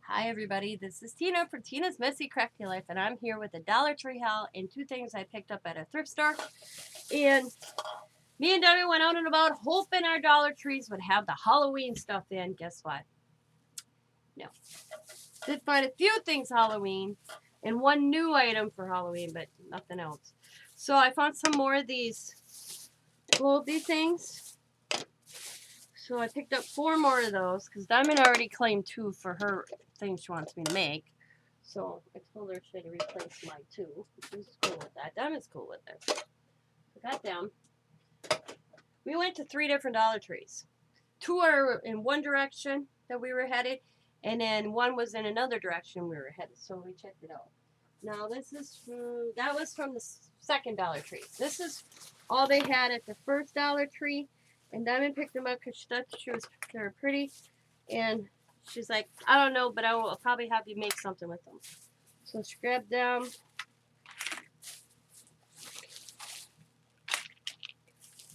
Hi everybody, this is Tina from Tina's Messy Crafty Life, and I'm here with a Dollar Tree haul and two things I picked up at a thrift store. And me and Debbie went out and about hoping our Dollar Trees would have the Halloween stuff in. Guess what? No. Did find a few things Halloween and one new item for Halloween, but nothing else. So I found some more of these globy things. So I picked up 4 more of those because Diamond already claimed 2 for her thing she wants me to make. So I told her she'd replace mine too. She's cool with that. Diamond's cool with it. So I got them. We went to 3 different Dollar Trees. 2 are in one direction that we were headed, and then one was in another direction we were headed. So we checked it out. Now this is that was from the second Dollar Tree. This is all they had at the first Dollar Tree. And Diamond picked them up because she thought they were pretty. And she's like, I don't know, but I'll probably have you make something with them. So she grabbed them.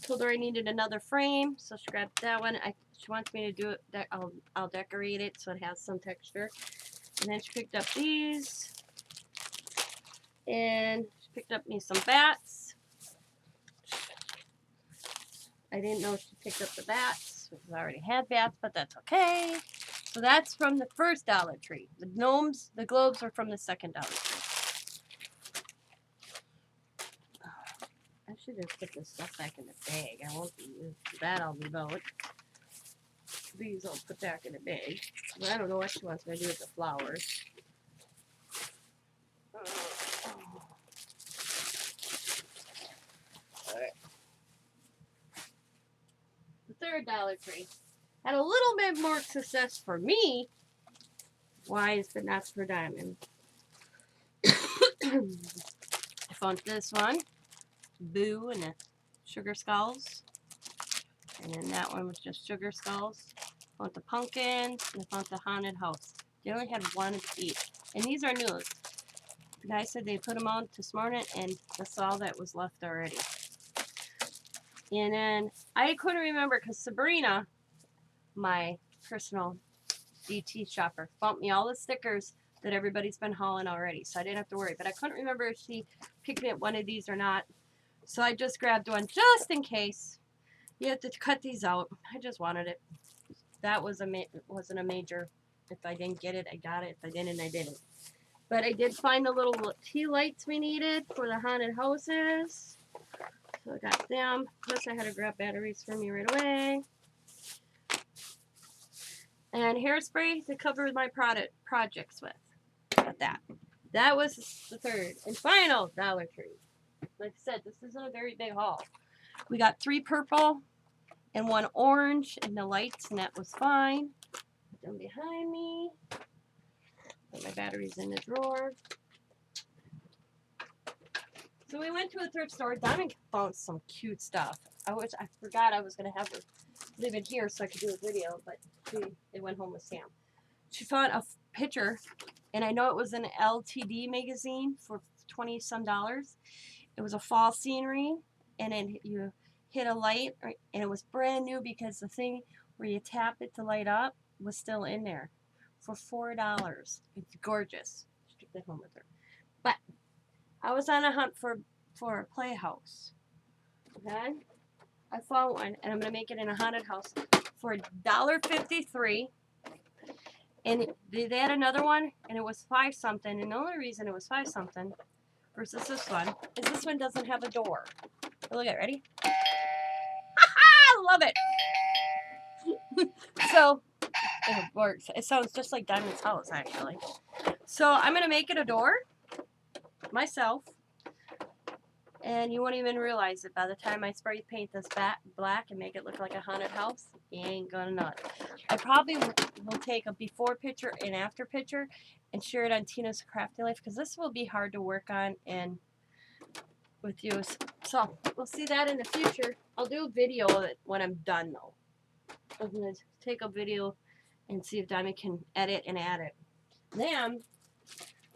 Told her I needed another frame, so she grabbed that one. She wants me to do it. I'll decorate it so it has some texture. And then she picked up these. And she picked up me some bats. I didn't know she picked up the bats because I already had bats, but that's okay. So that's from the first Dollar Tree. The gnomes, the globes are from the second Dollar Tree. I should have put this stuff back in the bag. I won't use that. I'll leave out. These I'll put back in the bag. But I don't know what she wants me to do with the flowers. Alright. The third Dollar Tree had a little bit more success for me. Wise, but not for Diamond. I found this one. Boo and the sugar skulls. And then that one was just sugar skulls. I found the pumpkins and I found the haunted house. They only had one of each. And these are new. The guy said they put them on this morning and that's all that was left already. And then I couldn't remember because Sabrina, my personal DT shopper, found me all the stickers that everybody's been hauling already. So I didn't have to worry. But I couldn't remember if she picked up one of these or not. So I just grabbed one just in case. You have to cut these out. I just wanted it. That wasn't a major. If I didn't get it, I got it. If I didn't, I didn't. But I did find the little tea lights we needed for the haunted houses. So I got them. Plus I had to grab batteries for me right away. And hairspray to cover my projects with. Got that. That was the third and final Dollar Tree. Like I said, this isn't a very big haul. We got 3 purple and 1 orange and the lights, and that was fine. Put them behind me. Put my batteries in the drawer. So we went to a thrift store. Diamond found some cute stuff. I forgot I was gonna have her leave it here so I could do a video, but they went home with Sam. She found a picture, and I know it was an LTD magazine for $20-some. It was a fall scenery, and then you hit a light, and it was brand new because the thing where you tap it to light up was still in there for $4. It's gorgeous. She took that home with her. But I was on a hunt for a playhouse. Okay? I found one, and I'm going to make it in a haunted house for $1.53. And they had another one, and it was 5-something. And the only reason it was 5-something versus this one is this one doesn't have a door. But look at it. Ready? I love it. So it works. It sounds just like Diamond's house, actually. So I'm going to make it a door myself. And you won't even realize it by the time I spray paint this black and make it look like a haunted house. You ain't gonna know it. I probably will take a before picture and after picture and share it on Tina's Crafty Life because this will be hard to work on and with you. So we'll see that in the future. I'll do a video of it when I'm done though. I'm gonna take a video and see if Diamond can edit and add it. Then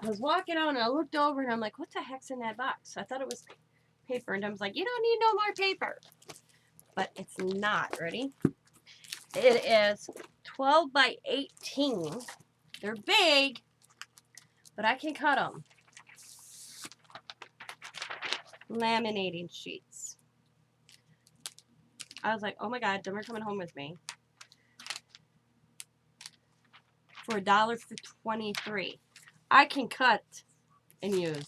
I was walking out and I looked over and I'm like, what the heck's in that box? I thought it was paper, and I was like, you don't need no more paper. But it's not. Ready? It is 12 by 18 They're big, but I can cut them. Laminating sheets. I was like, oh my God, them are coming home with me. For $1.23. I can cut and use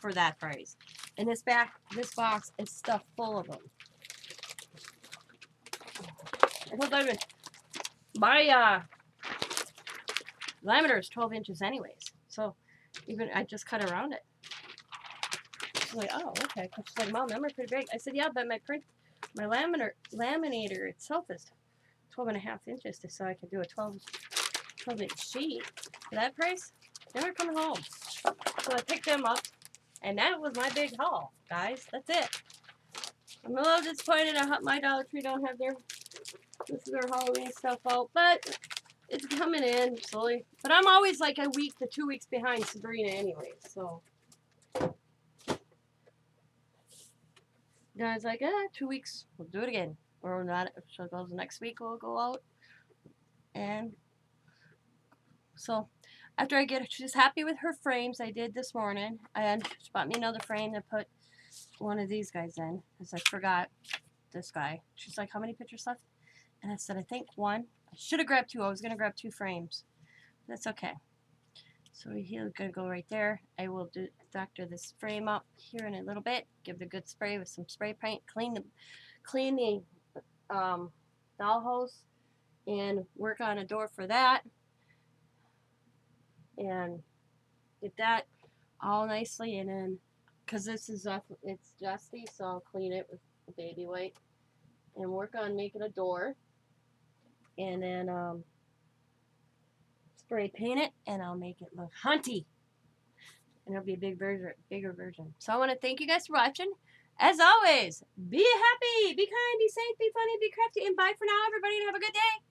for that price. And this box is stuffed full of them. My diameter is 12 inches anyways. So even I just cut around it. She's like, oh, okay. She's like, Mom, them are pretty big. I said, yeah, but my laminator itself is 12.5 inches, so I could do a 12-inch sheet. For that price, they were coming home. So I picked them up, and that was my big haul, guys. That's it. I'm a little disappointed that my Dollar Tree don't have this is their Halloween stuff out, but it's coming in slowly. But I'm always like a week to 2 weeks behind Sabrina anyway, so. Guys, like, 2 weeks, we'll do it again. Or not, if she goes next week, we'll go out. And so, after she's happy with her frames I did this morning. And she bought me another frame to put one of these guys in. Because I forgot this guy. She's like, how many pictures left? And I said, I think one. I should have grabbed two. I was going to grab 2 frames. That's okay. So he's going to go right there. I will doctor this frame up here in a little bit. Give it a good spray with some spray paint. Clean the doll hose. And work on a door for that. And get that all nicely. And then, because this is, it's dusty, so I'll clean it with baby wipe. And work on making a door. And then spray paint it, and I'll make it look hunty. And it'll be a bigger version. So I want to thank you guys for watching. As always, be happy, be kind, be safe, be funny, be crafty, and bye for now, everybody, and have a good day.